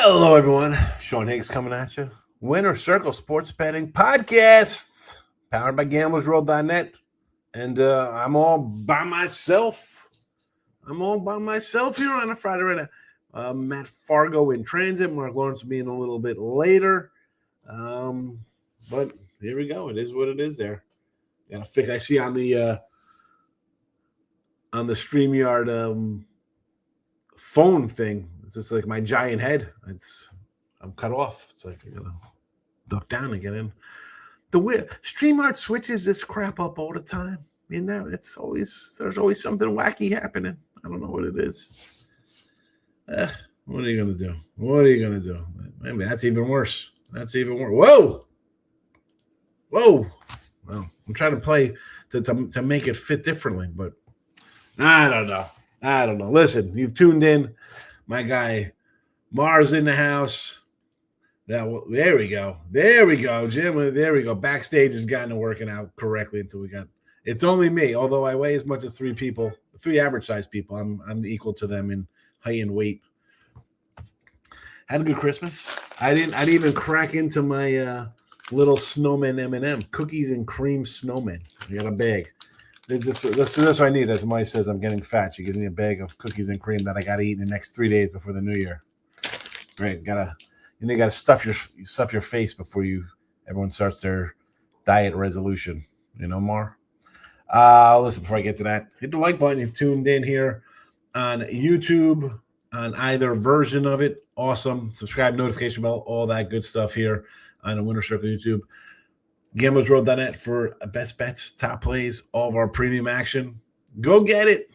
Hello, everyone. Sean Higgs coming at you. Winner Circle Sports Betting Podcast, powered by GamblersWorld.net. And I'm all by myself. I'm all by myself here on a Friday right now. I'm at Fargo in transit. Marc Lawrence will be in a little bit later. But here we go. It is what it is there. Gotta fix. I see on the StreamYard phone thing. It's just like my giant head. I'm cut off. It's like I gotta duck down and get in. The StreamYard switches this crap up all the time. I mean, there's always something wacky happening. I don't know what it is. What are you gonna do? What are you gonna do? Maybe that's even worse. That's even worse. Whoa. Well, I'm trying to play to make it fit differently, but I don't know. Listen, you've tuned in. My guy Mars in the house. There we go. Jim, there we go. Backstage has gotten to working out correctly until we got. It's only me, although I weigh as much as three average sized people. I'm equal to them in height and weight. Had a good Christmas. I didn't even crack into my little snowman M&M, cookies and cream snowman. I got a bag. That's what I need. As Mike says, I'm getting fat. She gives me a bag of cookies and cream that I got to eat in the next 3 days before the new year. Right? You gotta stuff your face before everyone starts their diet resolution. You know, Mar. Listen, before I get to that, hit the like button. You've tuned in here on YouTube on either version of it. Awesome. Subscribe, notification bell, all that good stuff here on the Winner Circle YouTube. GamblersWorld.net for best bets, top plays, all of our premium action. Go get it.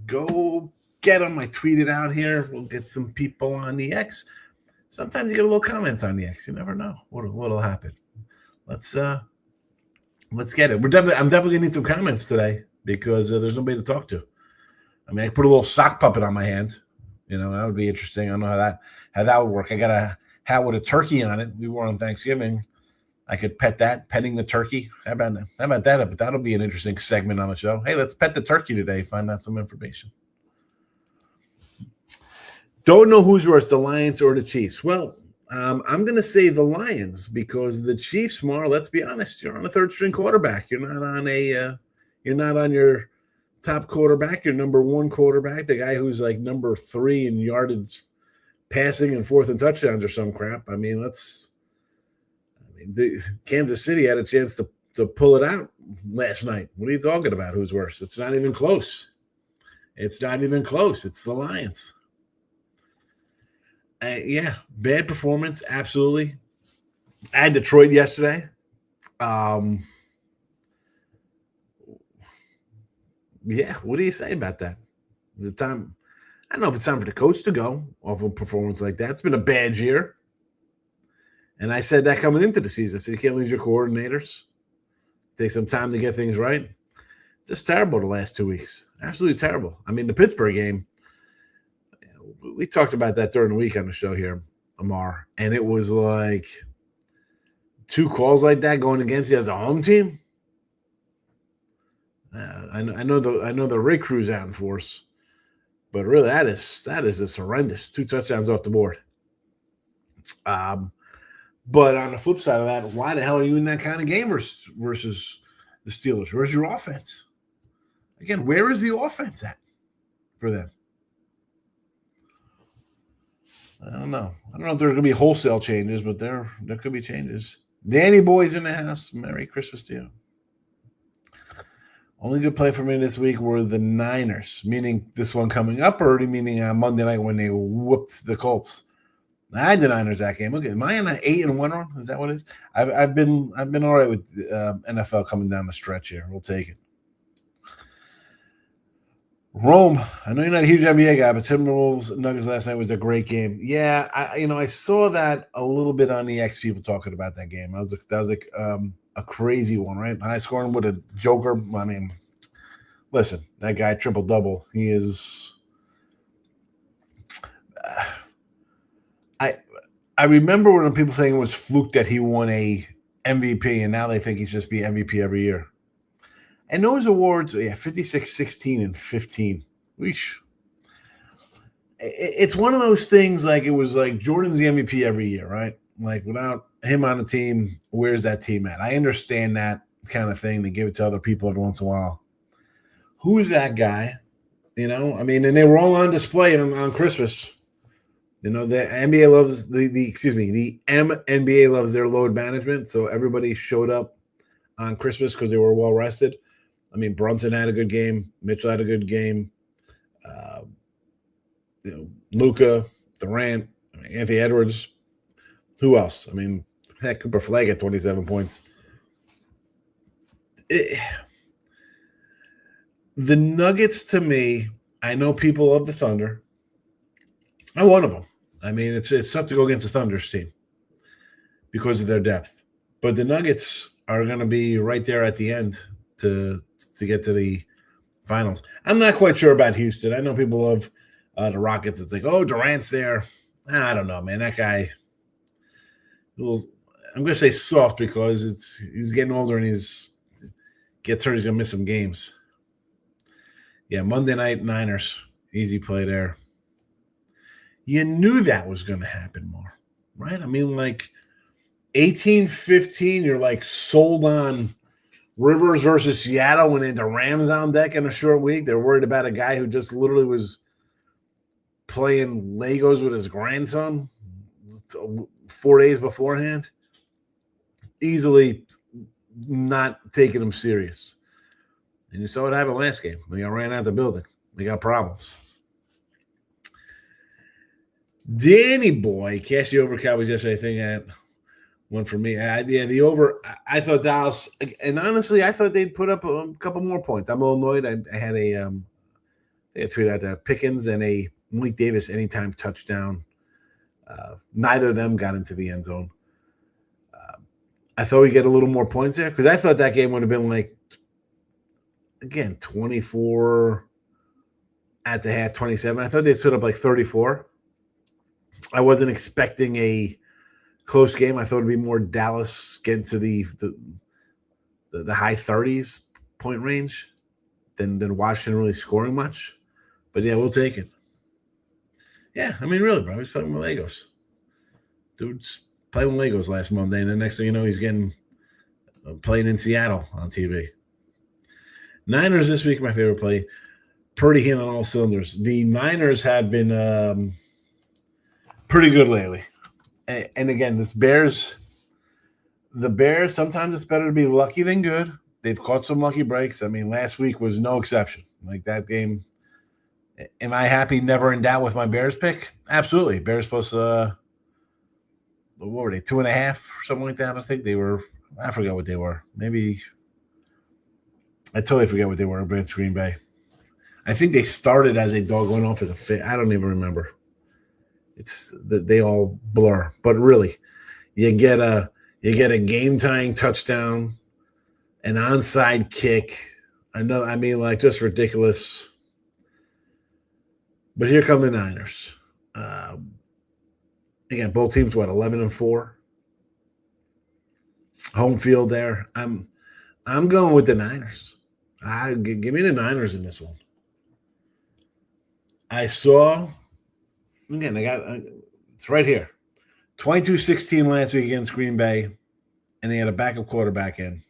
Go get them. I tweeted out here. We'll get some people on the X. Sometimes you get a little comments on the X. You never know what'll happen. Let's get it. I'm definitely gonna need some comments today because there's nobody to talk to. I mean, I put a little sock puppet on my hand. You know, that would be interesting. I don't know how that would work. I got a hat with a turkey on it. We wore on Thanksgiving. I could petting the turkey. How about that? But that'll be an interesting segment on the show. Hey, let's pet the turkey today. Find out some information. Don't know who's worse, the Lions or the Chiefs. Well, I'm going to say the Lions because the Chiefs, Mar, let's be honest, you're on a third-string quarterback. You're not on your top quarterback, your number one quarterback, the guy who's like number 3 in yardage passing and 4th and touchdowns or some crap. I mean, Kansas City had a chance to pull it out last night. What are you talking about? Who's worse? It's not even close. It's the Lions. Bad performance, absolutely. I had Detroit yesterday. What do you say about that? Is it time? I don't know if it's time for the coach to go off a performance like that. It's been a bad year. And I said that coming into the season. I said, you can't lose your coordinators. Take some time to get things right. Just terrible the last 2 weeks. Absolutely terrible. I mean, the Pittsburgh game, we talked about that during the week on the show here, Amar, and it was like 2 calls like that going against you as a home team. I know the Ray Crew's out in force, but really that is just horrendous. 2 touchdowns off the board. But on the flip side of that, why the hell are you in that kind of game versus the Steelers? Where's your offense? Again, where is the offense at for them? I don't know. I don't know if there's going to be wholesale changes, but there could be changes. Danny Boy's in the house. Merry Christmas to you. Only good play for me this week were the Niners, meaning this one coming up already, meaning on Monday night when they whooped the Colts. I had the Niners that game. Look, am I in an 8-1 run? Is that what it is? I've been all right with NFL coming down the stretch here. We'll take it. Rome, I know you're not a huge NBA guy, but Timberwolves Nuggets last night was a great game. Yeah, I saw that a little bit on the X people talking about that game. That was like a crazy one, right? High scoring with a joker. I mean, listen, that guy triple-double. He is I remember when people saying it was fluke that he won a MVP, and now they think he's just be MVP every year. And those awards, 56, 16, and 15. Weesh. it's one of those things like it was like Jordan's the MVP every year, right? Like without him on the team, where's that team at? I understand that kind of thing to give it to other people every once in a while. Who's that guy? You know, I mean, and they were all on display on Christmas. You know, the NBA loves the NBA loves their load management. So everybody showed up on Christmas because they were well rested. I mean, Brunson had a good game. Mitchell had a good game. Luka, Durant, Anthony Edwards. Who else? I mean, heck, Cooper Flag at 27 points. The Nuggets, to me, I know people love the Thunder. I'm one of them. I mean, it's tough to go against the Thunder's team because of their depth. But the Nuggets are going to be right there at the end to get to the finals. I'm not quite sure about Houston. I know people love the Rockets. It's like, oh, Durant's there. I don't know, man. That guy, I'm going to say soft because he's getting older and gets hurt. He's going to miss some games. Yeah, Monday night Niners. Easy play there. You knew that was going to happen more, right? I mean, like 18-15, you're like sold on Rivers versus Seattle when they had the Rams on deck in a short week. They're worried about a guy who just literally was playing Legos with his grandson 4 days beforehand. Easily not taking him serious. And you saw what happened last game. We got ran out the building. We got problems. Danny boy, cash the over Cowboys yesterday. I think that one for me. The over. I thought Dallas, and honestly, I thought they'd put up a couple more points. I'm a little annoyed. I had a tweet out there: Pickens and a Malik Davis anytime touchdown. Neither of them got into the end zone. I thought we'd get a little more points there because I thought that game would have been like, again, 24 at the half, 27. I thought they stood up like 34. I wasn't expecting a close game. I thought it'd be more Dallas getting to the high 30s point range than Washington really scoring much. But yeah, we'll take it. Yeah, I mean, really, bro. He's playing with Legos. Dude's playing with Legos last Monday, and the next thing you know, he's getting playing in Seattle on TV. Niners this week, my favorite play. Purdy hitting on all cylinders. The Niners have been pretty good lately. And again, the Bears, sometimes it's better to be lucky than good. They've caught some lucky breaks. I mean, last week was no exception. Like that game. Am I happy, never in doubt with my Bears pick? Absolutely. Bears plus, what were they, 2.5 or something like that? I think they were, I forgot what they were. Maybe, I totally forget what they were against Green Bay. I think they started as a dog, went off as a fit. I don't even remember. It's that they all blur. But really, you get a game-tying touchdown, an onside kick. Like just ridiculous. But here come the Niners. Again, both teams, 11-4. Home field there. I'm going with the Niners. Give me the Niners in this one. I saw, again, it's right here. 22-16 last week against Green Bay, and they had a backup quarterback in,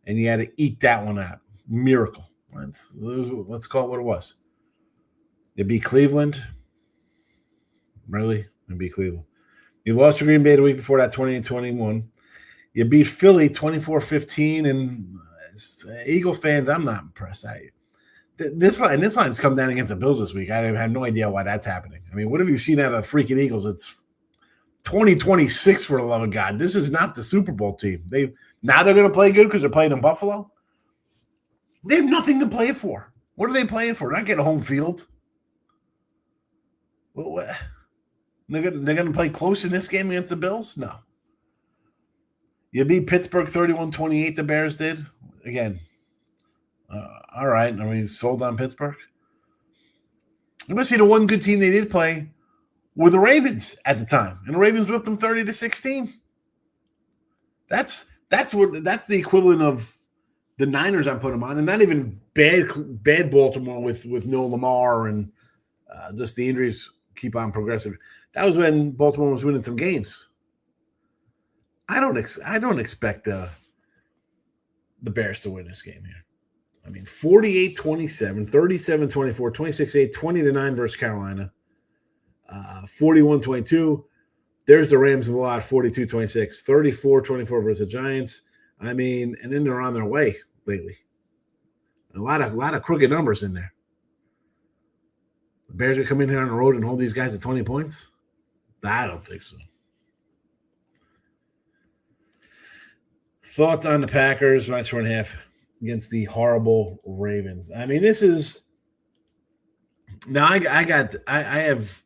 and you had to eke that one out. Miracle. Let's call it what it was. They beat Cleveland. Really? They beat Cleveland. You lost to Green Bay the week before that, 28-21. You beat Philly 24-15, and Eagle fans, I'm not impressed. This line's come down against the Bills this week. I have no idea why that's happening. I mean, what have you seen out of the freaking Eagles? It's 2026 for the love of God. This is not the Super Bowl team. Now they're going to play good because they're playing in Buffalo. They have nothing to play for. What are they playing for? They're not getting home field. Well, what? They're going to play close in this game against the Bills? No. You beat Pittsburgh 31-28, the Bears did. Again, all right. Are we sold on Pittsburgh? I'm going to say the one good team they did play were the Ravens at the time. And the Ravens whipped them 30-16. That's the equivalent of the Niners I'm putting them on. And not even bad Baltimore with no Lamar and Just the injuries keep on progressing. That was when Baltimore was winning some games. I don't expect the Bears to win this game here. I mean, 48-27, 37-24, 26-8, 20-9 versus Carolina. 41-22. There's the Rams a lot, 42-26, 34-24 versus the Giants. I mean, and then they're on their way lately. A lot of crooked numbers in there. The Bears gonna come in here on the road and hold these guys at 20 points? I don't think so. Thoughts on the Packers, minus 4.5 against the horrible Ravens. I mean, this is now. I have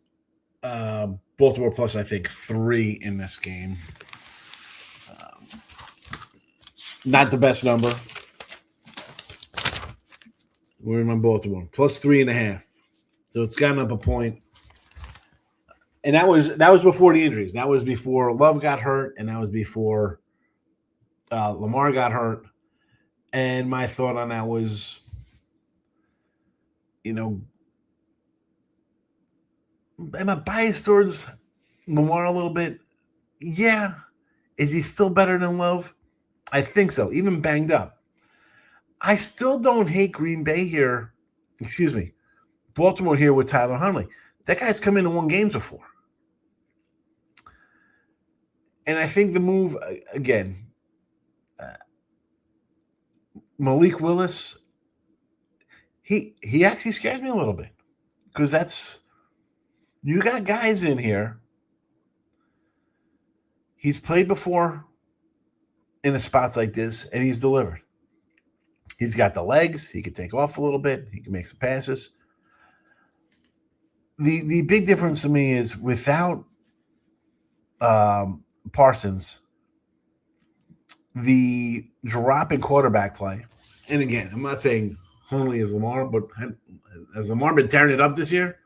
Baltimore plus, I think, 3 in this game. Not the best number. We're in my Baltimore plus 3.5, so it's gotten up a point. And that was before the injuries. That was before Love got hurt, and that was before Lamar got hurt. And my thought on that was, am I biased towards Lamar a little bit? Yeah. Is he still better than Love? I think so, even banged up. I still don't hate Green Bay here. Excuse me. Baltimore here with Tyler Huntley. That guy's come in and won games before. And I think the move, again, Malik Willis, he actually scares me a little bit. Because you got guys in here. He's played before in the spots like this, and he's delivered. He's got the legs. He can take off a little bit. He can make some passes. The big difference to me is without Parsons, the drop in quarterback play. And again, I'm not saying only as Lamar, but has Lamar been tearing it up this year?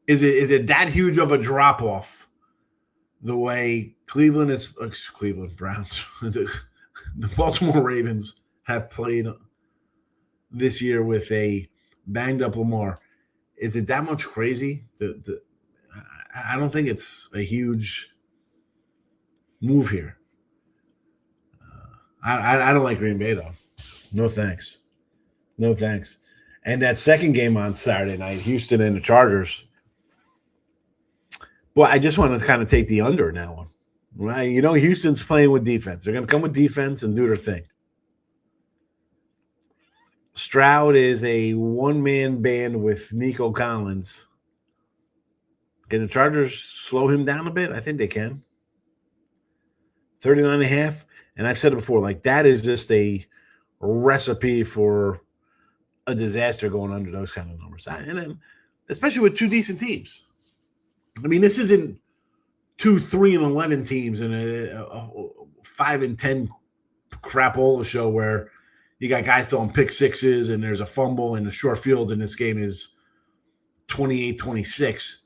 Is it that huge of a drop off? The way Cleveland Browns, the Baltimore Ravens have played this year with a banged up Lamar. Is it that much crazy? I don't think it's a huge move here. I don't like Green Bay, though. No thanks. No thanks. And that second game on Saturday night, Houston and the Chargers. Well, I just want to kind of take the under in that one. Right? Houston's playing with defense. They're going to come with defense and do their thing. Stroud is a one-man band with Nico Collins. Can the Chargers slow him down a bit? I think they can. 39.5. And I've said it before, that is just a recipe for a disaster going under those kind of numbers. And then, especially with two decent teams. I mean, this isn't 2 3-11 teams and a 5-10 crapola show where you got guys throwing pick sixes and there's a fumble and the short field in this game is 28-26.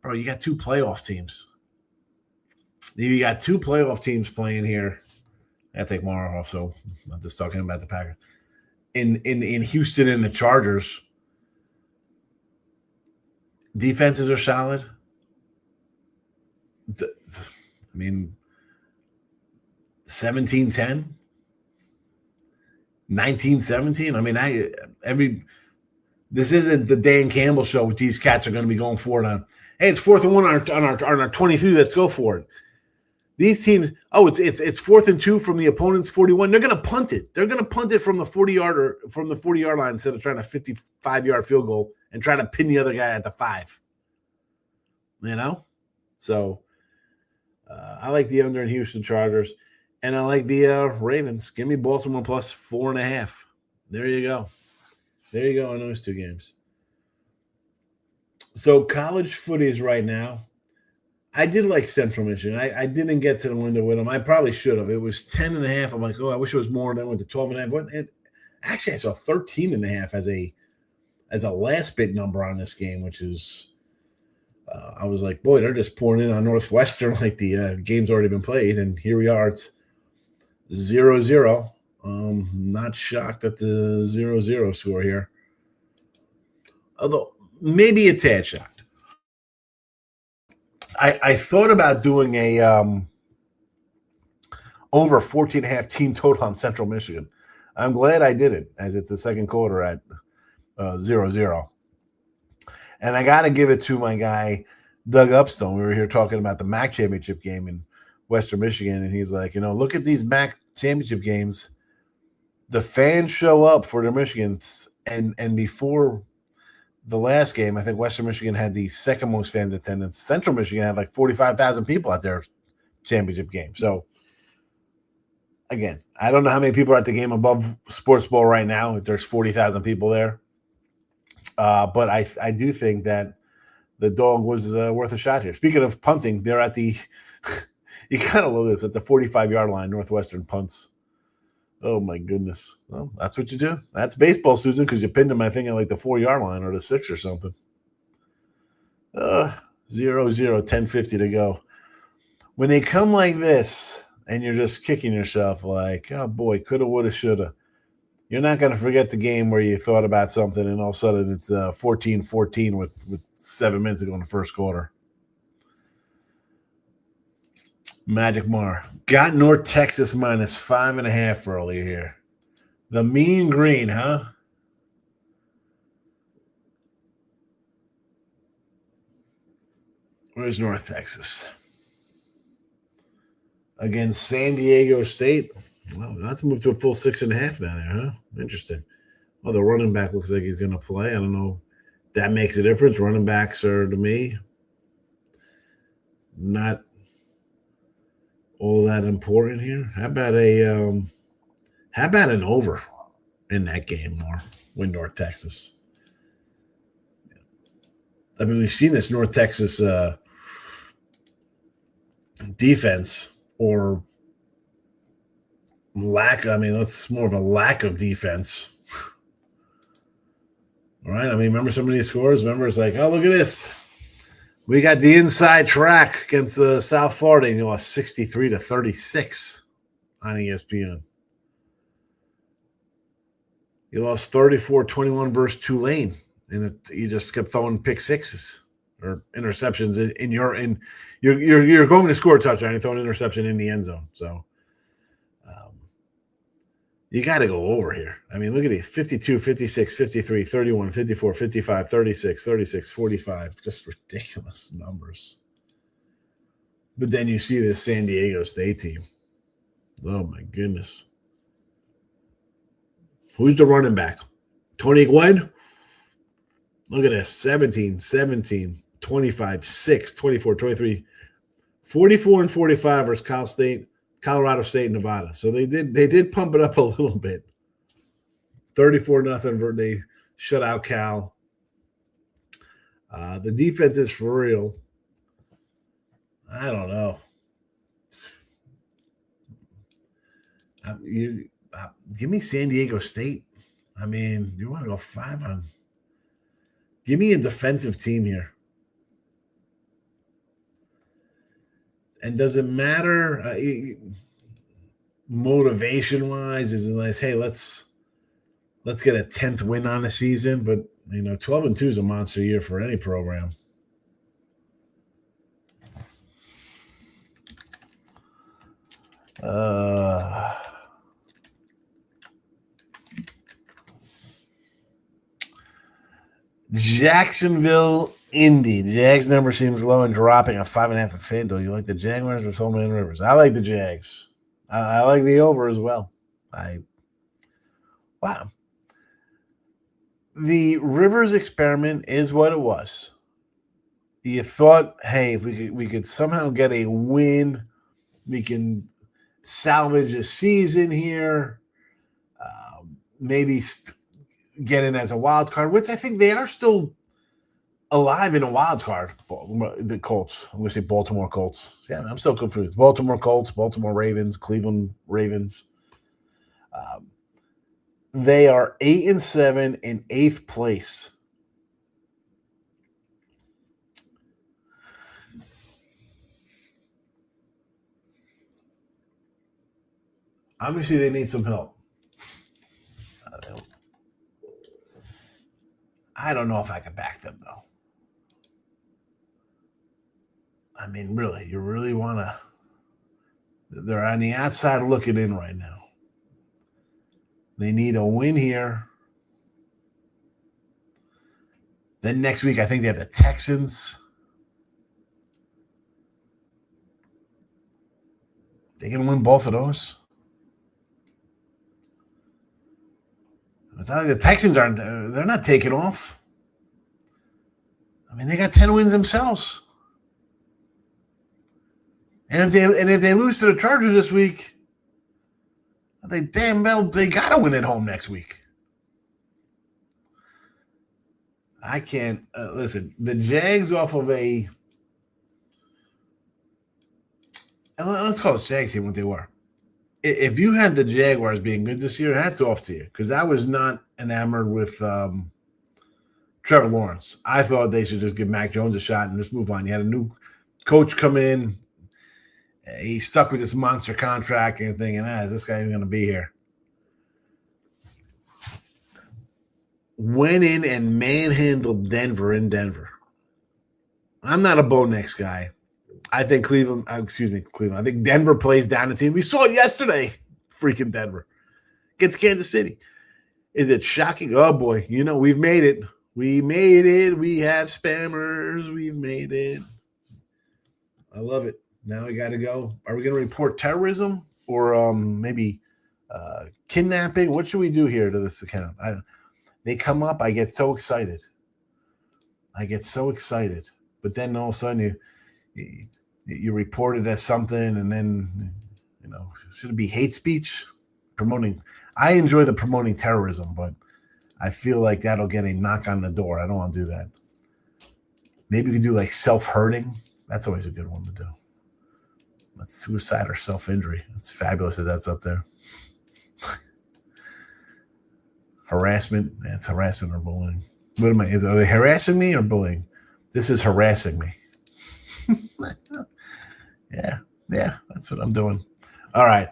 Bro, you got 2 playoff teams. You got 2 playoff teams playing here. I take Mara off, so I'm just talking about the Packers. In Houston and the Chargers, defenses are solid. I mean, 17-10, 19-17. I mean, this isn't the Dan Campbell show with these cats are going to be going for it on. Hey, it's 4th and 1 on our 23. Let's go for it. These teams, it's 4th and 2 from the opponent's 41. They're going to punt it. They're going to punt it from the 40-yard line instead of trying a 55-yard field goal and trying to pin the other guy at the 5. So I like the under in Houston Chargers, and I like the Ravens. Give me Baltimore plus 4.5. There you go. There you go on those 2 games. So college footies right now. I did like Central Michigan. I didn't get to the window with them. I probably should have. It was 10.5. I'm like, I wish it was more. And then went to 12.5. Actually, I saw 13.5 as a last bit number on this game, which is I was like, boy, they're just pouring in on Northwestern like the game's already been played. And here we are. It's 0-0. Not shocked at the 0-0 score here. Although maybe a tad shocked. I thought about doing a over 14.5 team total on Central Michigan. I'm glad I did it, as it's the second quarter at 0-0. And I got to give it to my guy, Doug Upstone. We were here talking about the MAC championship game in Western Michigan, and he's like, look at these MAC championship games. The fans show up for their Michigans, and before the last game, I think Western Michigan had the second most fans attendance. Central Michigan had like 45,000 people at their championship game. So, again, I don't know how many people are at the game above Sports Bowl right now, if there's 40,000 people there. But I do think that the dog was worth a shot here. Speaking of punting, they're at the – you kind of love this, at the 45-yard line, Northwestern punts. Oh, my goodness. Well, that's what you do. That's baseball, Susan, because you pinned them, I think, at like the 4-yard line or the 6 or something. 0-0, 10:50 to go. When they come like this and you're just kicking yourself like, oh, boy, coulda, woulda, shoulda, you're not going to forget the game where you thought about something and all of a sudden it's 14-14 with 7 minutes to go in the first quarter. Magic Mar. Got North Texas minus 5.5 early here. The Mean Green, huh? Where's North Texas? Against San Diego State. Well, that's moved to a full 6.5 now there, huh? Interesting. Well, the running back looks like he's going to play. I don't know. That makes a difference. Running backs are, to me, not all that important here. How about an over in that game, more with North Texas? I mean, we've seen this North Texas defense or lack. I mean, that's more of a lack of defense. All right. I mean, remember some of these scores? Remember, it's like, oh, look at this. We got the inside track against South Florida, and you lost 63-36 on ESPN. You lost 34-21 versus Tulane, and you just kept throwing pick sixes or interceptions. You're going to score a touchdown. You throw an interception in the end zone. So you got to go over here. I mean, look at it: 52, 56, 53, 31, 54, 55, 36, 36, 45. Just ridiculous numbers. But then you see this San Diego State team. Oh, my goodness. Who's the running back? Tony Gwynn? Look at this. 17, 17, 25, 6, 24, 23, 44 and 45 versus Cal State, Colorado State, Nevada. So they did pump it up a little bit. 34-0. They shut out Cal. The defense is for real. I don't know. Give me San Diego State. I mean, you want to go 5 on. Give me a defensive team here. And does it matter motivation-wise? Is it nice? Hey, let's get a 10th win on the season. But 12-2 is a monster year for any program. Jacksonville, Indy. Jags number seems low and dropping a 5.5 at FanDuel. You like the Jaguars or Solomon Rivers? I like the Jags. I like the over as well. Wow. The Rivers experiment is what it was. You thought, hey, if we could somehow get a win, we can salvage a season here. Maybe get in as a wild card, which I think they are still alive in a wild card. The Colts. I'm going to say Baltimore Colts. Yeah, I'm still confused. Baltimore Colts, Baltimore Ravens, Cleveland Ravens. They are 8-7 in 8th place. Obviously, they need some help. I don't know if I can back them, though. I mean, really, you really want to. They're on the outside looking in right now. They need a win here. Then next week, I think they have the Texans. They can win both of those. The Texans aren't. They're not taking off. I mean, they got 10 wins themselves. And if they lose to the Chargers this week, they gotta win at home next week. I can't listen. The Jags off of a let's call the Jags team what they were. If you had the Jaguars being good this year, hats off to you, because I was not enamored with Trevor Lawrence. I thought they should just give Mac Jones a shot and just move on. You had a new coach come in. He's stuck with this monster contract and thinking, is this guy even going to be here? Went in and manhandled Denver in Denver. I'm not a Bo Nix guy. I think Cleveland. I think Denver plays down the team. We saw it yesterday. Freaking Denver against Kansas City. Is it shocking? Oh, boy. We've made it. We made it. We have spammers. We've made it. I love it. Now we got to go. Are we going to report terrorism or maybe kidnapping? What should we do here to this account? They come up. I get so excited. But then all of a sudden you report it as something, and then, should it be hate speech? Promoting. I enjoy the promoting terrorism, but I feel like that'll get a knock on the door. I don't want to do that. Maybe we could do like self-hurting. That's always a good one to do. That's suicide or self-injury. It's fabulous that that's up there. Harassment. It's harassment or bullying. What am I? Are they harassing me or bullying? This is harassing me. Yeah, that's what I'm doing. All right.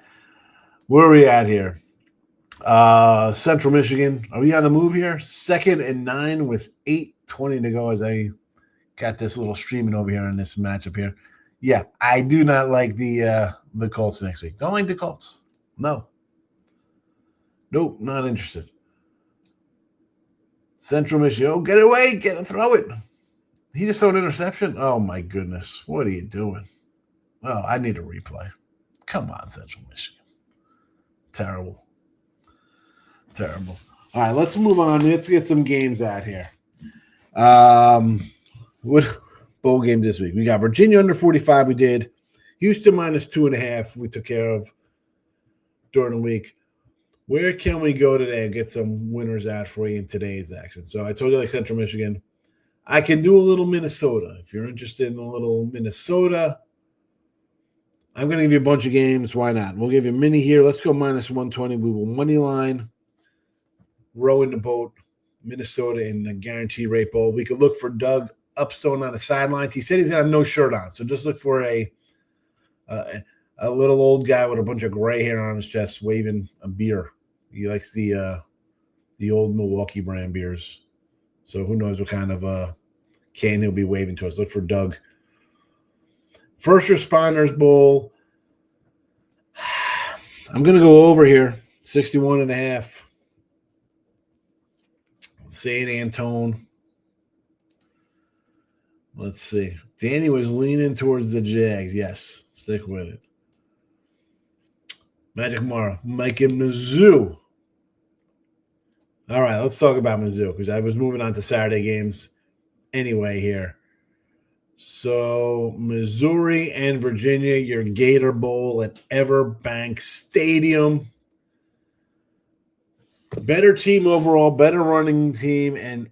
Where are we at here? Central Michigan. Are we on the move here? 2nd and 9 with 8:20 to go as I got this little streaming over here on this matchup here. Yeah, I do not like the Colts next week. Don't like the Colts. No. Nope, not interested. Central Michigan. Oh, get it away. Throw it. He just threw an interception? Oh, my goodness. What are you doing? Oh, I need a replay. Come on, Central Michigan. Terrible. All right, let's move on. Let's get some games out here. What bowl game this week? We got Virginia under 45. We did. Houston minus 2.5. We took care of during the week. Where can we go today and get some winners out for you in today's action? So I told you like Central Michigan. I can do a little Minnesota. If you're interested in a little Minnesota, I'm going to give you a bunch of games. Why not? We'll give you a mini here. Let's go minus 120. We will money line, row in the boat, Minnesota in the guarantee rate bowl. We could look for Doug Upstone on the sidelines. He said he's going to have no shirt on. So just look for a little old guy with a bunch of gray hair on his chest waving a beer. He likes the old Milwaukee brand beers. So who knows what kind of can he'll be waving to us. Look for Doug. First Responders Bowl. I'm going to go over here. 61.5. St. Antone. Let's see. Danny was leaning towards the Jags. Yes, stick with it. Magic Mara. Mike in Mizzou. All right, let's talk about Mizzou because I was moving on to Saturday games anyway here. So Missouri and Virginia, your Gator Bowl at Everbank Stadium. Better team overall, better running team, and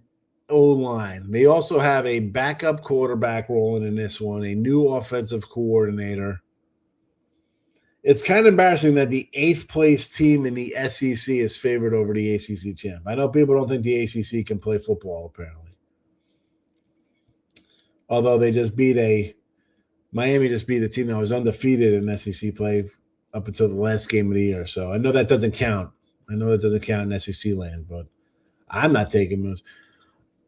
O-line. They also have a backup quarterback rolling in this one, a new offensive coordinator. It's kind of embarrassing that the 8th place team in the SEC is favored over the ACC champ. I know people don't think the ACC can play football, apparently. Although Miami just beat a team that was undefeated in SEC play up until the last game of the year. So I know that doesn't count. In SEC land, but I'm not taking those.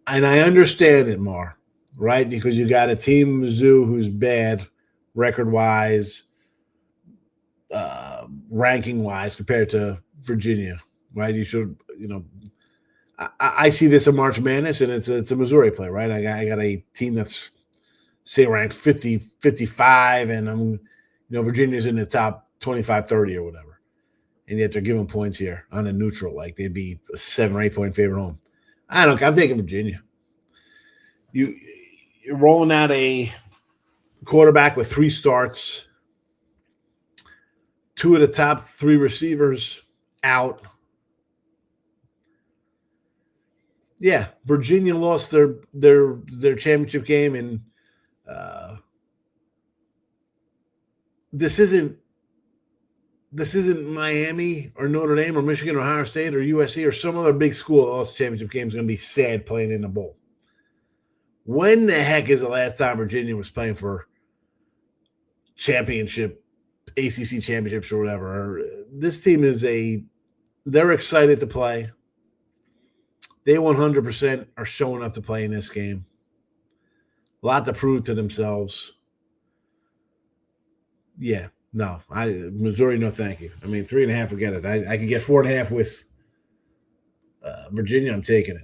And I understand it, Mar, right? Because you got a team Mizzou who's bad record-wise, ranking-wise compared to Virginia, right? You should, I see this in March Madness, and it's a Missouri play, right? I got a team that's say ranked 50, 55, and Virginia's in the top 25, 30 or whatever. And yet they're giving points here on a neutral, like they'd be a 7 or 8 point favorite home. I'm taking Virginia. You're rolling out a quarterback with 3 starts, 2 of the top 3 receivers out. Yeah, Virginia lost their championship game, and this isn't Miami or Notre Dame or Michigan or Ohio State or USC or some other big school lost championship game is going to be sad playing in the bowl. When the heck is the last time Virginia was playing for championship, ACC championships or whatever? This team they're excited to play. They 100% are showing up to play in this game. A lot to prove to themselves. Yeah, no, Missouri, no thank you. I mean, 3.5, forget it. I could get 4.5 with Virginia. I'm taking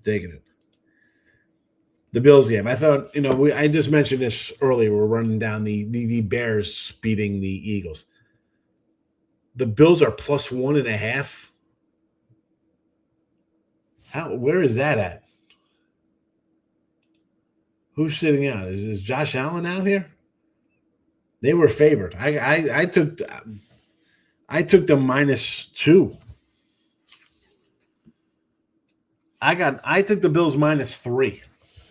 it. The Bills game. I thought, I just mentioned this earlier. We're running down the Bears beating the Eagles. The Bills are plus 1.5. Where is that at? Who's sitting out? Is Josh Allen out here? They were favored. I took the -2. I took the Bills -3.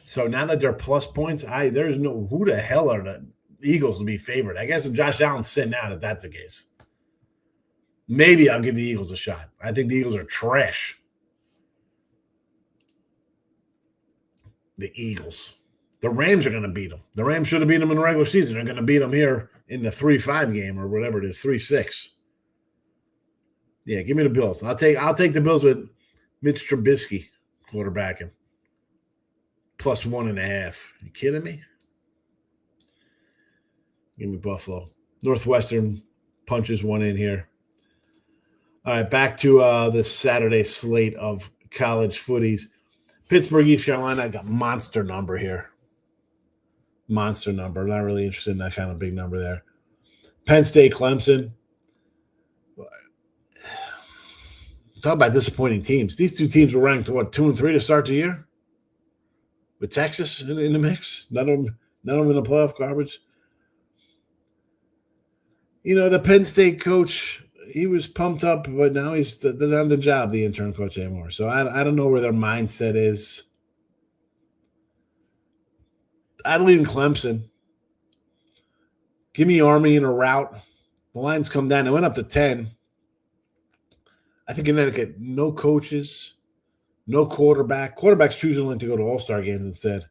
So now that they're plus points, there's no who the hell are the Eagles to be favored? I guess if Josh Allen's sitting out, if that's the case. Maybe I'll give the Eagles a shot. I think the Eagles are trash. The Eagles. The Rams are going to beat them. The Rams should have beat them in the regular season. They're going to beat them here in the 3-5 game or whatever it is, 3-6. Yeah, give me the Bills. I'll take the Bills with Mitch Trubisky quarterbacking. Plus 1.5. You kidding me? Give me Buffalo. Northwestern punches one in here. All right, back to the Saturday slate of college footies. Pittsburgh, East Carolina, I got monster number here. Monster number. Not really interested in that kind of big number there. Penn State, Clemson. Talk about disappointing teams. These two teams were ranked, 2 and 3 to start the year? With Texas in the mix? None of them in the playoff garbage. The Penn State coach, he was pumped up, but now he doesn't have the job, the intern coach, anymore. So I don't know where their mindset is. I don't even Clemson. Give me Army in a rout. The lines come down. It went up to 10. I think Connecticut, no coaches, no quarterback. Quarterbacks choosing to go to all-star games instead.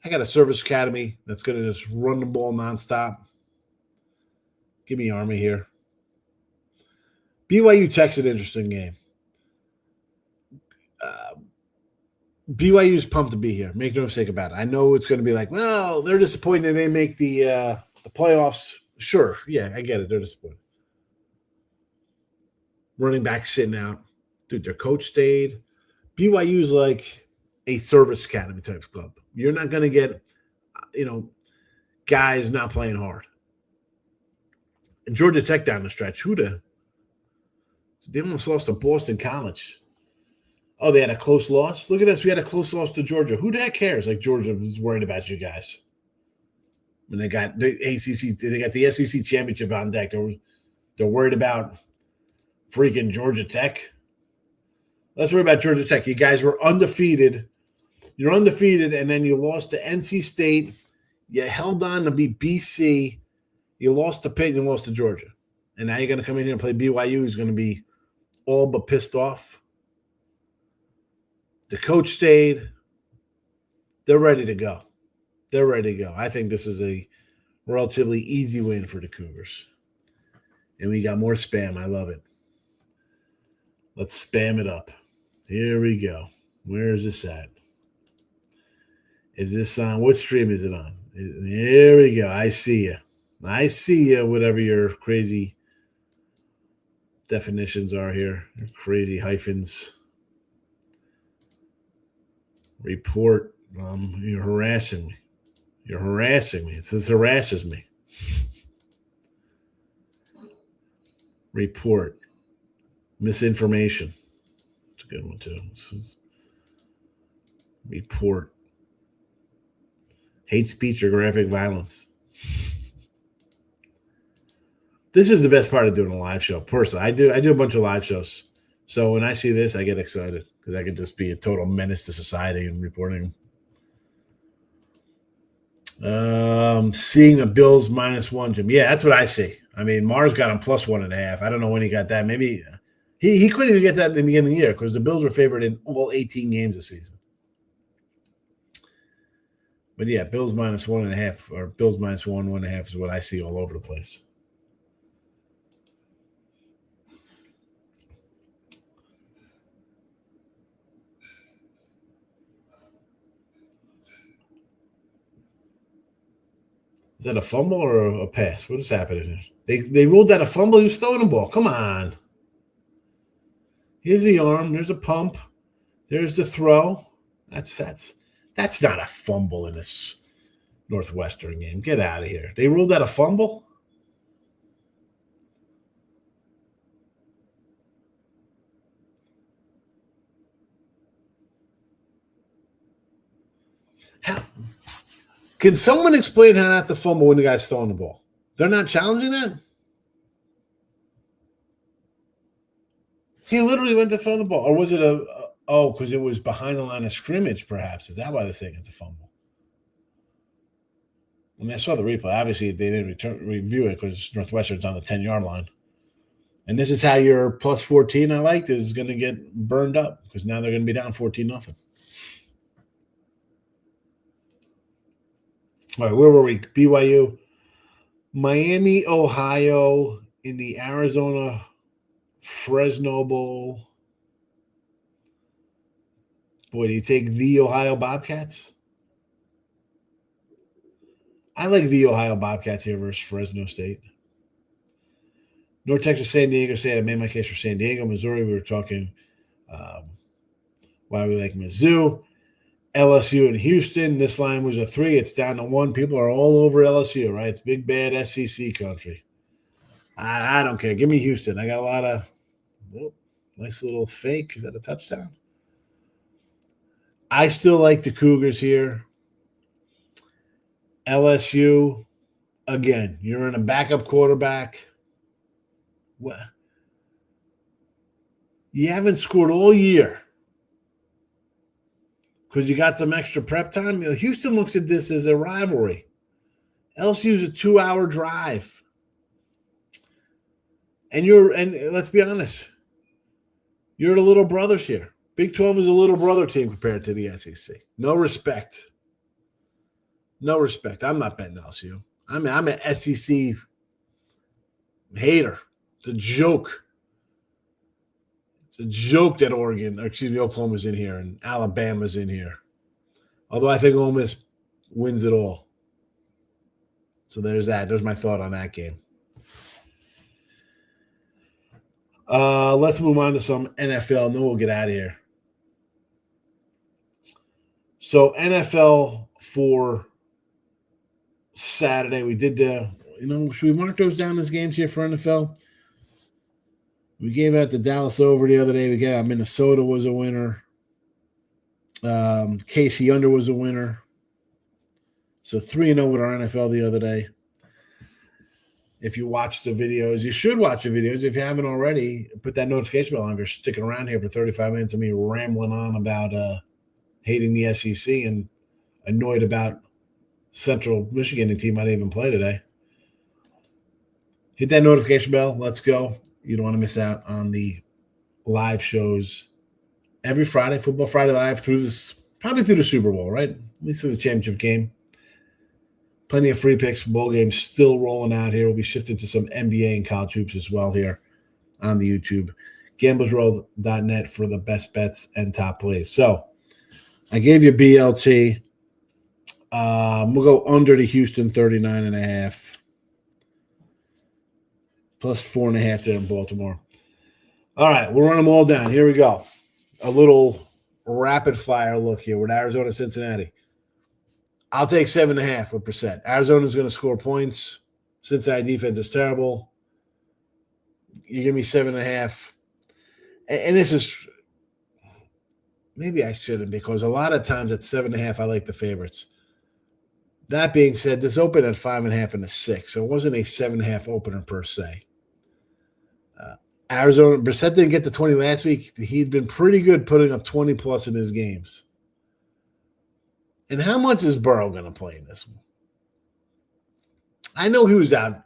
I got a service academy that's going to just run the ball nonstop. Give me Army here. BYU Tech's an interesting game. BYU's pumped to be here. Make no mistake about it. I know it's going to be like, well, they're disappointed they make the playoffs. Sure, yeah, I get it. They're disappointed. Running back sitting out. Dude, their coach stayed. BYU's like a service academy type club. You're not going to get, guys not playing hard. And Georgia Tech down the stretch. They almost lost to Boston College. Oh, they had a close loss? Look at us. We had a close loss to Georgia. Who the heck cares? Like, Georgia was worried about you guys. When they got the ACC, they got the SEC championship on deck. They're worried about freaking Georgia Tech. Let's worry about Georgia Tech. You guys were undefeated. You're undefeated, and then you lost to NC State. You held on to beat BC. You lost to Pitt and you lost to Georgia. And now you're going to come in here and play BYU, who's going to be all but pissed off. The coach stayed. They're ready to go. I think this is a relatively easy win for the Cougars. And we got more spam. I love it. Let's spam it up. Here we go. Where is this at? Is this on? What stream is it on? There we go. I see you. I see you, whatever your crazy definitions are here. Your crazy hyphens. Report. You're harassing me. You're harassing me. It says harasses me. Report. Misinformation. It's a good one, too. Report. Hate speech or graphic violence. This is the best part of doing a live show. Personally, I do a bunch of live shows. So when I see this, I get excited because I can just be a total menace to society and reporting. Seeing the Bills -1, Jim. Yeah, that's what I see. I mean, Mars got him +1.5. I don't know when he got that. Maybe he couldn't even get that in the beginning of the year because the Bills were favored in all 18 games this season. But yeah, Bills -1.5 or Bills -1.5 is what I see all over the place. Is that a fumble or a pass? What is happening here? They ruled that a fumble. He was throwing the ball. Come on. Here's the arm. There's a pump. There's the throw. That's not a fumble in this Northwestern game. Get out of here. They ruled that a fumble? How? Can someone explain how that's a fumble when the guy's throwing the ball? They're not challenging that? He literally went to throw the ball. Or was it because it was behind the line of scrimmage, perhaps. Is that why they're saying it's a fumble? I mean, I saw the replay. Obviously, they didn't review it because Northwestern's on the 10-yard line. And this is how your +14 I liked is going to get burned up because now they're going to be down 14-0. All right, where were we? BYU. Miami, Ohio in the Arizona Fresno Bowl. Boy, do you take the Ohio Bobcats? I like the Ohio Bobcats here versus Fresno State. North Texas, San Diego State. I made my case for San Diego. Missouri, we were talking why we like Mizzou. LSU and Houston. This line was a 3. It's down to 1. People are all over LSU, right? It's big, bad SEC country. I don't care. Give me Houston. I got a lot of nice little fake. Is that a touchdown? I still like the Cougars here. LSU, again, you're in a backup quarterback. What? You haven't scored all year because you got some extra prep time. Houston looks at this as a rivalry. LSU's a 2-hour drive. And let's be honest, you're the little brothers here. Big 12 is a little brother team compared to the SEC. No respect. No respect. I'm not betting LSU. I'm an SEC hater. It's a joke. It's a joke that Oklahoma's in here and Alabama's in here. Although I think Ole Miss wins it all. So there's that. There's my thought on that game. Let's move on to some NFL, and then we'll get out of here. So NFL for Saturday, we did should we mark those down as games here for NFL? We gave out the Dallas over the other day. We gave out Minnesota was a winner. KC under was a winner. So 3-0 with our NFL the other day. If you watch the videos, you should watch the videos. If you haven't already, put that notification bell on if you're sticking around here for 35 minutes of me rambling on about hating the SEC and annoyed about Central Michigan, the team might even play today. Hit that notification bell. Let's go. You don't want to miss out on the live shows every Friday, Football Friday Live probably through the Super Bowl, right? At least through the championship game. Plenty of free picks for bowl games still rolling out here. We'll be shifting to some NBA and college hoops as well here on the YouTube. GamblesWorld.net for the best bets and top plays. So I gave you BLT. We'll go under to Houston 39.5. Plus 4.5 there in Baltimore. All right, we'll run them all down. Here we go. A little rapid fire look here with Arizona, Cincinnati. I'll take 7.5 with Brissett. Arizona's going to score points. Cincinnati defense is terrible. You give me 7.5. And this is maybe I shouldn't because a lot of times at 7.5 I like the favorites. That being said, this opened at 5.5 and a 6, so it wasn't a 7.5 opener per se. Arizona, Brissett didn't get to 20 last week. He'd been pretty good putting up 20 plus in his games. And how much is Burrow going to play in this one? I know he was out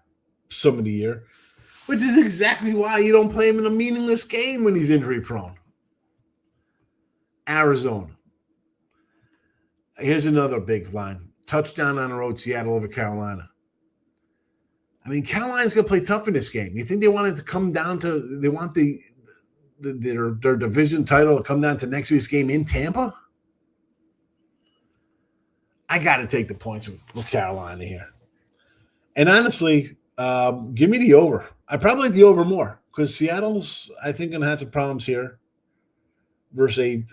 some of the year, which is exactly why you don't play him in a meaningless game when he's injury prone. Arizona. Here's another big line. Touchdown on the road, Seattle over Carolina. I mean, Carolina's going to play tough in this game. You think they wanted to come down to – they want their division title to come down to next week's game in Tampa? I got to take the points with Carolina here. And honestly, give me the over. I probably like the over more because Seattle's, I think, going to have some problems here versus a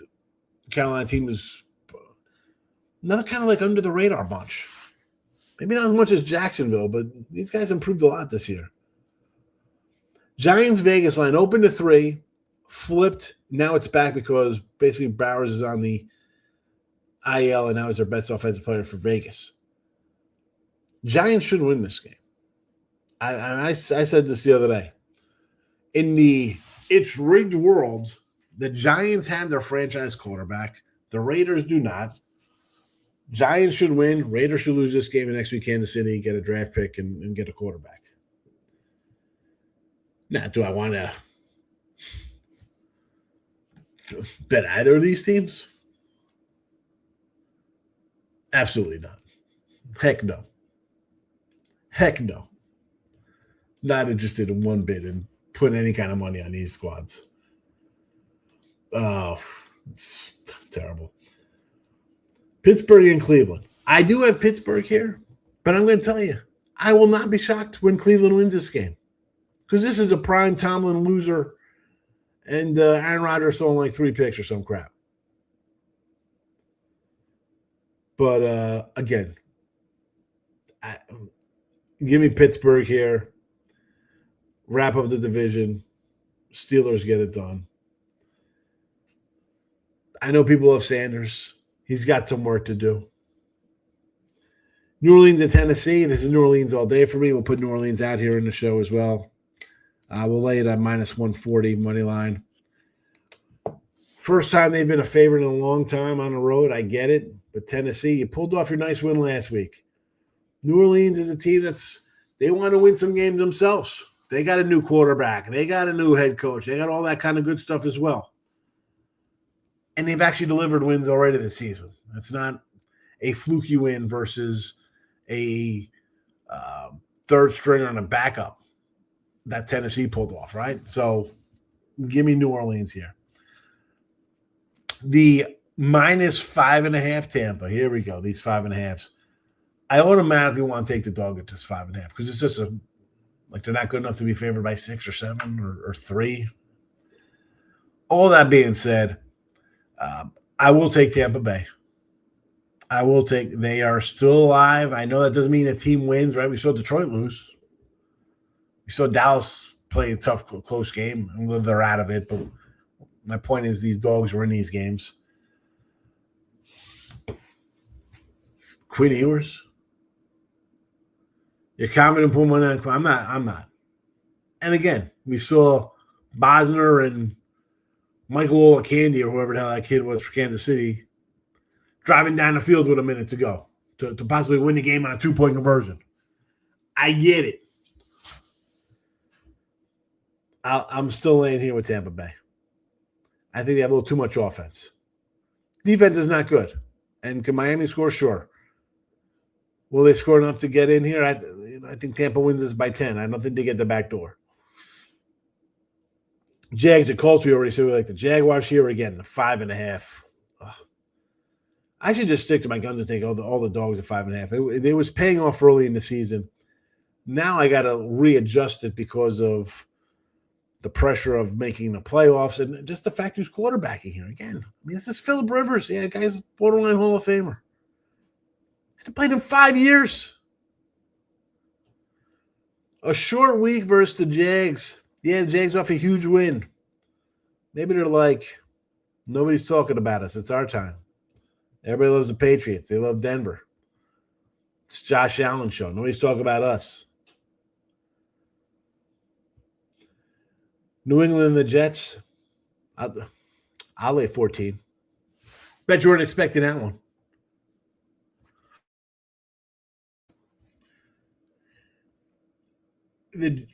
Carolina team who's another kind of like under the radar bunch. Maybe not as much as Jacksonville, but these guys improved a lot this year. Giants Vegas line opened to 3, flipped. Now it's back because basically Bowers is on the IL and now he's their best offensive player for Vegas. Giants should win this game. I said this the other day. In the it's rigged world, the Giants have their franchise quarterback. The Raiders do not. Giants should win. Raiders should lose this game, and next week Kansas City get a draft pick and get a quarterback. Now, do I want to bet either of these teams? Absolutely not. Heck no. Heck no. Not interested in one bit in putting any kind of money on these squads. Oh, it's terrible. Pittsburgh and Cleveland. I do have Pittsburgh here, but I'm going to tell you, I will not be shocked when Cleveland wins this game because this is a prime Tomlin loser and Aaron Rodgers throwing like 3 picks or some crap. But again, give me Pittsburgh here. Wrap up the division. Steelers get it done. I know people love Sanders. He's got some work to do. New Orleans and Tennessee. This is New Orleans all day for me. We'll put New Orleans out here in the show as well. We'll lay it at minus 140 money line. First time they've been a favorite in a long time on the road. I get it. But Tennessee, you pulled off your nice win last week. New Orleans is a team they want to win some games themselves. They got a new quarterback. They got a new head coach. They got all that kind of good stuff as well. And they've actually delivered wins already this season. It's not a fluky win versus a third stringer and a backup that Tennessee pulled off, right? So give me New Orleans here. The minus 5.5 Tampa. Here we go, these 5.5s. I automatically want to take the dog at this 5.5 because it's just they're not good enough to be favored by 6 or 7 or 3. All that being said, I will take Tampa Bay. They are still alive. I know that doesn't mean a team wins, right? We saw Detroit lose. We saw Dallas play a tough, close game and they're out of it. But my point is these dogs were in these games. Quinn Ewers. You're confident putting one on Quinn? I'm not. And again, we saw Bosner and Michael Olacandy or whoever the hell that kid was for Kansas City driving down the field with a minute to go to possibly win the game on a 2-point conversion. I get it. I'm still laying here with Tampa Bay. I think they have a little too much offense. Defense is not good. And can Miami score? Sure. Will they score enough to get in here? I think Tampa wins this by 10. I don't think they get the back door. Jags at Colts, we already said we like the Jaguars here again, the 5.5. Ugh. I should just stick to my guns and take all the dogs at 5.5. It was paying off early in the season. Now I got to readjust it because of the pressure of making the playoffs and just the fact who's quarterbacking here. Again, I mean, this is Phillip Rivers. Yeah, guy's borderline Hall of Famer. I played him 5 years. A short week versus the Jags. Yeah, the Jags off a huge win. Maybe they're like, nobody's talking about us. It's our time. Everybody loves the Patriots. They love Denver. It's Josh Allen show. Nobody's talking about us. New England and the Jets. I'll lay 14. Bet you weren't expecting that one. The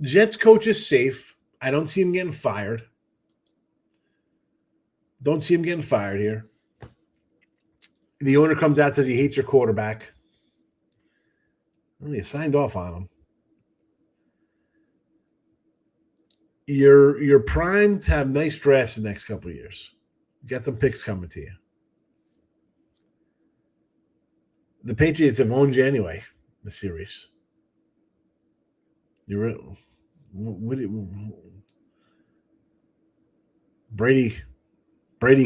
Jets coach is safe. I don't see him getting fired. Don't see him getting fired here. The owner comes out and says he hates your quarterback. Well, he signed off on him. You're primed to have nice drafts the next couple of years. You got some picks coming to you. The Patriots have owned you anyway, the series. Brady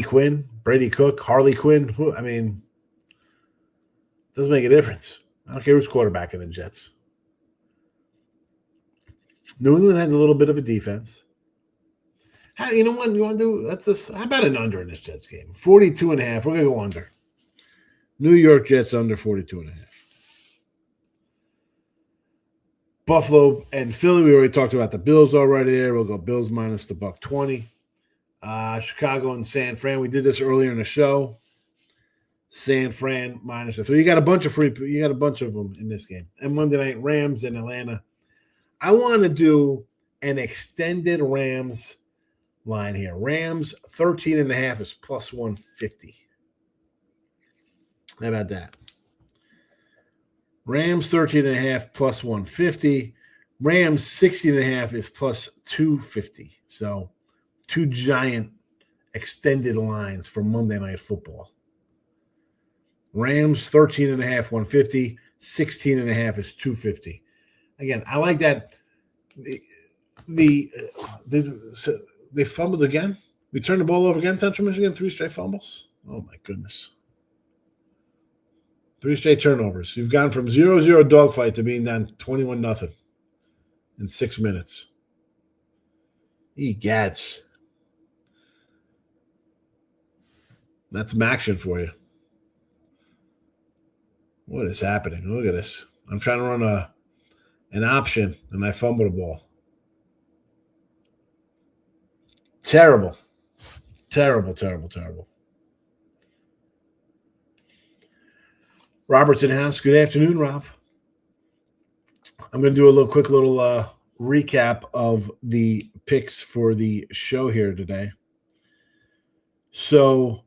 Quinn, Brady Cook, Harley Quinn. I mean, it doesn't make a difference. I don't care who's quarterbacking the Jets. New England has a little bit of a defense. You know what you want to do? How about an under in this Jets game? 42.5. We're going to go under. New York Jets under 42.5. Buffalo and Philly, we already talked about the Bills already there. We'll go Bills minus the $1.20. Chicago and San Fran. We did this earlier in the show. San Fran minus the 3. You got a bunch of them in this game. And Monday night, Rams and Atlanta. I want to do an extended Rams line here. Rams 13.5 is plus 150. How about that? Rams 13.5 plus 150. Rams 16.5 is plus 250. So 2 giant extended lines for Monday Night Football. Rams 13.5, 150. 16.5 is 250. Again, I like that. They fumbled again. We turned the ball over again. Central Michigan 3 straight fumbles. Oh my goodness. 3 straight turnovers. You've gone from 0-0 dogfight to being down 21-0 in 6 minutes. Egads. That's some action for you. What is happening? Look at this. I'm trying to run an option, and I fumbled a ball. Terrible. Terrible, terrible, terrible. Robertson House. Good afternoon, Rob. I'm going to do a quick recap of the picks for the show here today. So,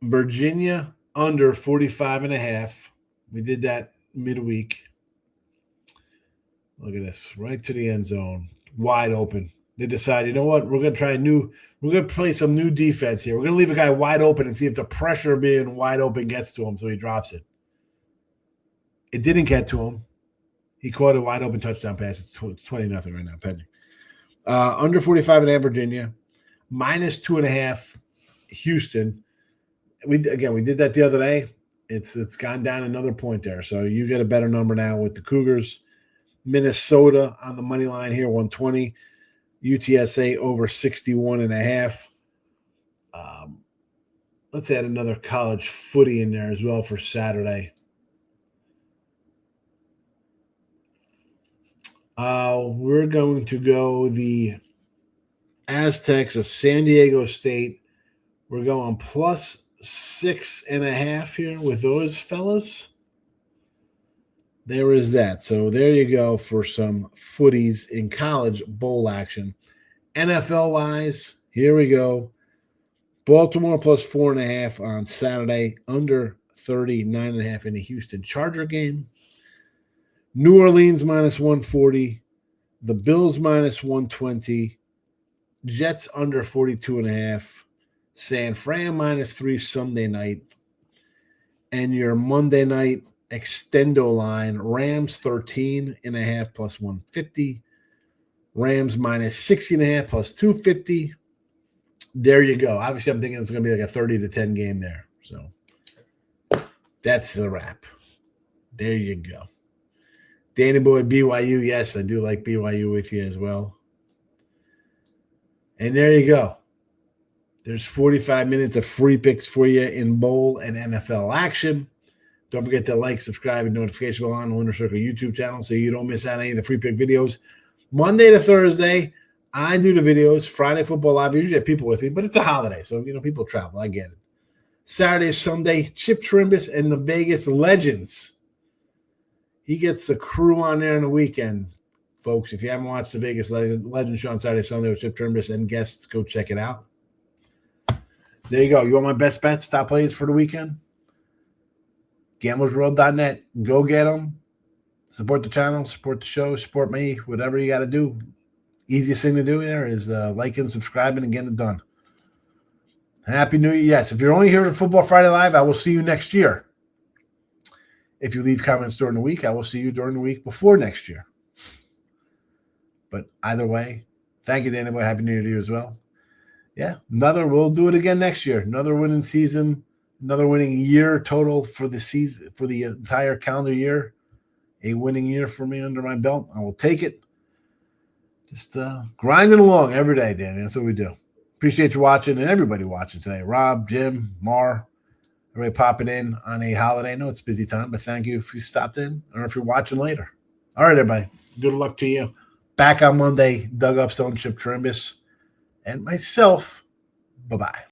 Virginia under 45.5. We did that midweek. Look at this. Right to the end zone. Wide open. They decide, you know what? We're going to play some new defense here. We're going to leave a guy wide open and see if the pressure of being wide open gets to him so he drops it. It didn't get to him. He caught a wide open touchdown pass. It's 20-0 right now, pending. Under 45.5 Virginia. Minus 2.5 Houston. We did that the other day. It's gone down another point there. So you get a better number now with the Cougars. Minnesota on the money line here, 120. UTSA over 61.5. Let's add another college footy in there as well for Saturday. We're going to go the Aztecs of San Diego State. We're going plus 6.5 here with those fellas. There is that. So there you go for some footies in college bowl action. NFL-wise, here we go. Baltimore plus 4.5 on Saturday, under 39.5 in the Houston Charger game. New Orleans minus 140. The Bills minus 120. Jets under 42.5. San Fran -3 Sunday night. And your Monday night extendo line, Rams 13.5 plus 150. Rams -60.5 plus 250. There you go. Obviously, I'm thinking it's going to be like a 30-10 game there. So that's the wrap. There you go. Danny Boy, BYU. Yes, I do like BYU with you as well. And there you go. There's 45 minutes of free picks for you in bowl and NFL action. Don't forget to like, subscribe, and notification bell on the Winner Circle YouTube channel so you don't miss out on any of the free pick videos. Monday to Thursday, I do the videos. Friday Football Live, I usually have people with me, but it's a holiday, so people travel. I get it. Saturday, Sunday, Chip Trimbus and the Vegas Legends. He gets the crew on there on the weekend. Folks, if you haven't watched the Vegas Legends show on Saturday, Sunday with Chip Trimbus and guests, go check it out. There you go. You want my best bets, top plays for the weekend? GamblesWorld.net. Go get them. Support the channel, support the show, support me, whatever you got to do. Easiest thing to do there is liking, subscribing, and getting it done. Happy New Year. Yes, if you're only here for Football Friday Live, I will see you next year. If you leave comments during the week, I will see you during the week before next year. But either way, thank you, Danny Boy. Happy New Year to you as well. Yeah, we'll do it again next year. Another winning season, another winning year total for the season, for the entire calendar year. A winning year for me under my belt. I will take it. Just grinding along every day, Danny. That's what we do. Appreciate you watching and everybody watching today. Rob, Jim, Mar, everybody popping in on a holiday. I know it's busy time, but thank you if you stopped in or if you're watching later. All right, everybody. Good luck to you. Back on Monday, Doug Upstone, Chip Trimbus, and myself. Bye-bye.